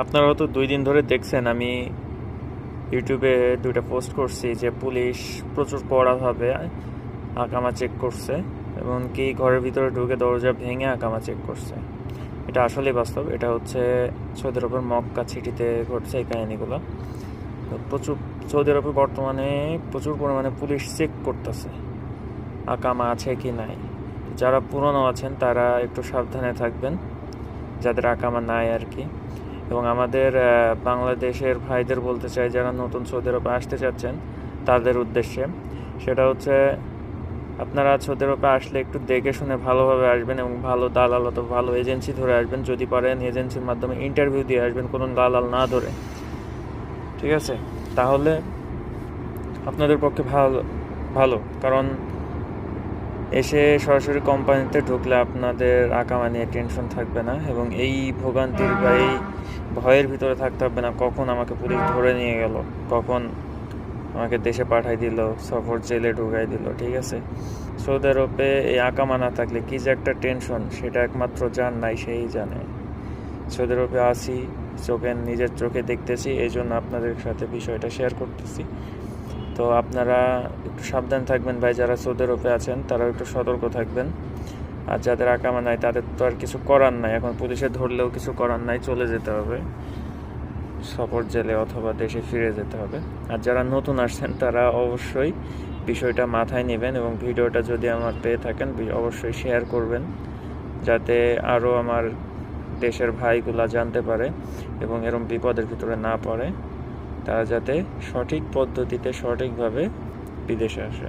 আপনারা তো 2 দিন ধরে দেখছেন আমি ইউটিউবে 2টা পোস্ট করছি যে পুলিশ প্রচুর কড়াভাবে আকামা চেক করছে এবং কি ঘরের ভিতরে ঢুকে দরজা ভেঙে আকামা চেক করছে। এটা আসলেই বাস্তব। এটা হচ্ছে সৌদি আরবের মক্কা সিটিতে ঘটছে এই কাহিনিগুলো। তো প্রচুর সৌদি আরবে বর্তমানে প্রচুর পরিমাণে পুলিশ চেক করতেছে আকামা আছে কি নাই। যারা পুরনো আছেন তারা একটু সাবধানে থাকবেন, যাদের আকামা নাই আর কি। এবং আমাদের বাংলাদেশের ভাইদের বলতে চাই যারা নতুন সৌদি আরবে আসতে চাচ্ছেন তাদের উদ্দেশ্যে, সেটা হচ্ছে আপনারা সৌদি আরবে আসলে একটু দেখে শুনে ভালোভাবে আসবেন এবং ভালো দালাল অথবা ভালো এজেন্সি ধরে আসবেন। যদি পারেন এজেন্সির মাধ্যমে ইন্টারভিউ দিয়ে আসবেন, কোনো দালাল না ধরে, ঠিক আছে? তাহলে আপনাদের পক্ষে ভালো ভালো কারণ এসে সরাসরি কোম্পানিতে ঢুকলে আপনাদের আকামা নিয়ে টেনশন থাকবে না এবং এই ভোগান্তির বা এই ভয়ের ভিতরে থাকতে হবে না কখন আমাকে পুলিশ ধরে নিয়ে গেল, কখন আমাকে দেশে পাঠাই দিল, সফর জেলে ঢুকাই দিল। ঠিক আছে, সৌদি আরবে এই আকামা না থাকলে কি যে একটা টেনশন, সেটা একমাত্র যার নাই সেই জানে। সৌদি আরবে আসি, নিজের চোখে দেখতেছি, এই জন্য আপনাদের সাথে বিষয়টা শেয়ার করতেছি। তো আপনারা একটু সাবধান থাকবেন ভাই, যারা সৌদি আরবে আছেন তারাও একটু সতর্ক থাকবেন। আর যাদের আকামা নাই তাদের তো আর কিছু করার নাই, এখন পুলিশে ধরলেও কিছু করার নাই, চলে যেতে হবে সফর জেলে অথবা দেশে ফিরে যেতে হবে। আর যারা নতুন আসছেন তারা অবশ্যই বিষয়টা মাথায় নেবেন এবং ভিডিওটা যদি আমার পেয়ে থাকেন অবশ্যই শেয়ার করবেন, যাতে আরও আমার দেশের ভাইগুলা জানতে পারে এবং এরকম বিপদের ভিতরে না পড়ে, তারা যাতে সঠিক পদ্ধতিতে সঠিকভাবে বিদেশে আসে।